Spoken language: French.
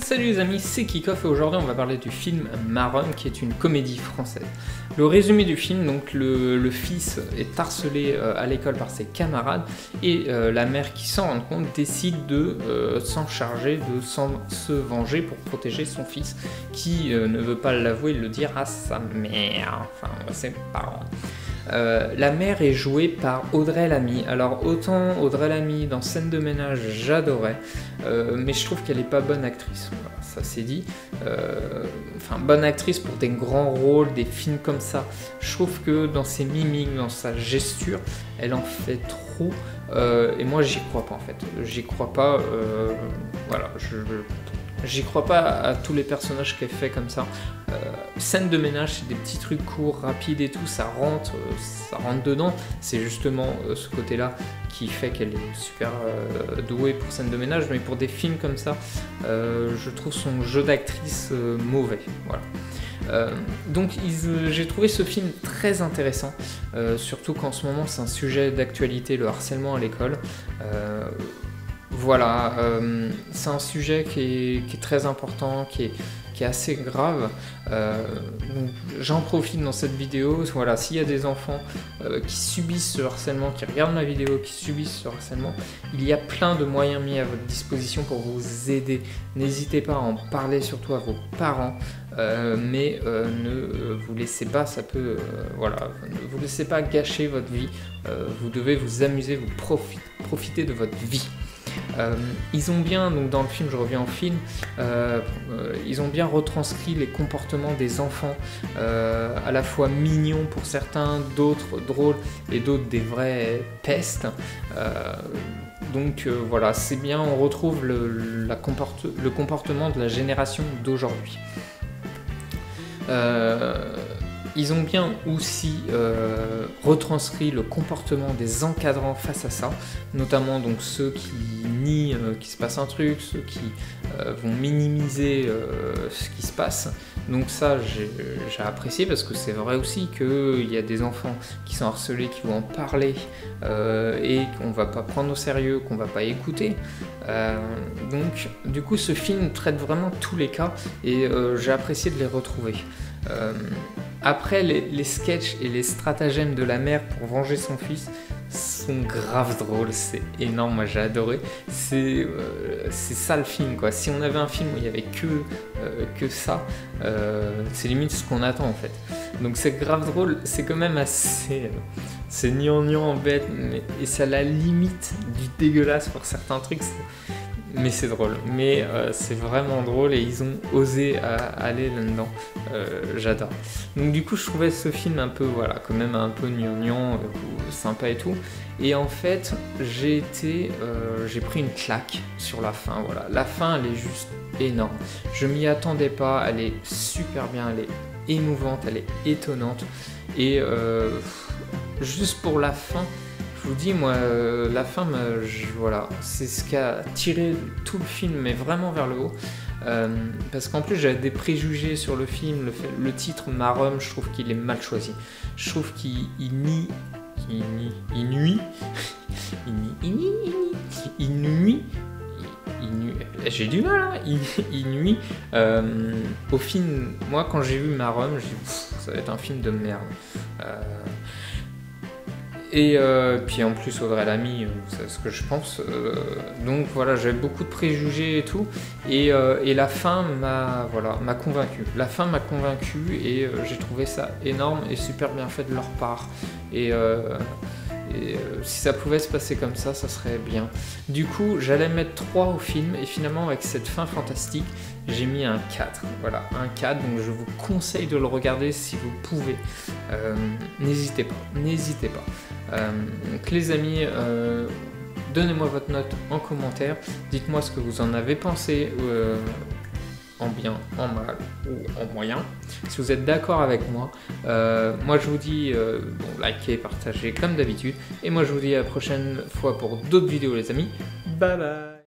Salut les amis, c'est Kickoff et aujourd'hui on va parler du film Maron qui est une comédie française. Le résumé du film, donc le fils est harcelé à l'école par ses camarades et la mère qui s'en rend compte décide de s'en charger, de se venger pour protéger son fils qui ne veut pas l'avouer et le dire à sa mère, enfin à ses parents. La mère est jouée par Audrey Lamy. Alors autant Audrey Lamy dans Scène de ménage j'adorais, mais je trouve qu'elle n'est pas bonne actrice, voilà, ça c'est dit. Enfin bonne actrice pour des grands rôles, des films comme ça. Je trouve que dans ses mimiques, dans sa gesture, elle en fait trop. Et moi j'y crois pas en fait. J'y crois pas. Voilà, j'y crois pas à tous les personnages qu'elle fait comme ça. Scène de ménage, c'est des petits trucs courts, rapides et tout, ça rentre dedans. C'est justement ce côté-là qui fait qu'elle est super douée pour scène de ménage, mais pour des films comme ça, je trouve son jeu d'actrice mauvais. Voilà. Donc j'ai trouvé ce film très intéressant, surtout qu'en ce moment c'est un sujet d'actualité, le harcèlement à l'école. Voilà, c'est un sujet qui est très important, qui est assez grave. J'en profite dans cette vidéo. Voilà, s'il y a des enfants qui subissent ce harcèlement, qui regardent ma vidéo, qui subissent ce harcèlement, il y a plein de moyens mis à votre disposition pour vous aider. N'hésitez pas à en parler surtout à vos parents, mais ne vous laissez pas, ça peut, voilà, ne vous laissez pas gâcher votre vie. Vous devez vous amuser, vous profiter de votre vie. Ils ont bien, donc dans le film, je reviens au film, ils ont bien retranscrit les comportements des enfants, à la fois mignons pour certains, d'autres drôles et d'autres des vraies pestes. Donc voilà, c'est bien, on retrouve le comportement de la génération d'aujourd'hui. Ils ont bien aussi retranscrit le comportement des encadrants face à ça, notamment donc ceux qui nient qu'il se passe un truc, ceux qui vont minimiser ce qui se passe. Donc ça j'ai apprécié parce que c'est vrai aussi qu'il y a des enfants qui sont harcelés, qui vont en parler et qu'on va pas prendre au sérieux, qu'on va pas écouter. Donc du coup ce film traite vraiment tous les cas et j'ai apprécié de les retrouver. Après, les sketchs et les stratagèmes de la mère pour venger son fils sont grave drôles, c'est énorme, moi j'ai adoré. C'est ça le film, quoi. Si on avait un film où il n'y avait que ça, c'est limite ce qu'on attend en fait. Donc c'est grave drôle, c'est quand même assez... c'est gnangnan, bête, et c'est à la limite du dégueulasse pour certains trucs. Mais c'est drôle, mais c'est vraiment drôle et ils ont osé aller là-dedans, j'adore. Donc du coup je trouvais ce film un peu, voilà, quand même un peu gnangnan, sympa et tout. Et en fait j'ai pris une claque sur la fin, voilà. La fin elle est juste énorme, je m'y attendais pas, elle est super bien, elle est émouvante, elle est étonnante. Et juste pour la fin, je vous dis, moi, la fin, voilà, c'est ce qui a tiré tout le film, mais vraiment vers le haut. Parce qu'en plus, j'avais des préjugés sur le film. Le titre Maron, je trouve qu'il est mal choisi. Je trouve qu'il nuit. J'ai du mal, hein. Il nuit au film. Moi, quand j'ai vu Maron, j'ai dit, ça va être un film de merde. Et puis en plus Audrey Lamy, c'est ce que je pense. Donc voilà, j'avais beaucoup de préjugés et tout. Et la fin m'a convaincu. La fin m'a convaincu et j'ai trouvé ça énorme et super bien fait de leur part. Et si ça pouvait se passer comme ça serait bien. Du coup, j'allais mettre 3 au film et finalement avec cette fin fantastique, j'ai mis un 4. Voilà, un 4, donc je vous conseille de le regarder si vous pouvez. N'hésitez pas. Donc les amis, donnez-moi votre note en commentaire. Dites-moi ce que vous en avez pensé. En bien, en mal ou en moyen, si vous êtes d'accord avec moi. Moi je vous dis likez, partagez comme d'habitude, et moi je vous dis à la prochaine fois pour d'autres vidéos les amis. Bye bye.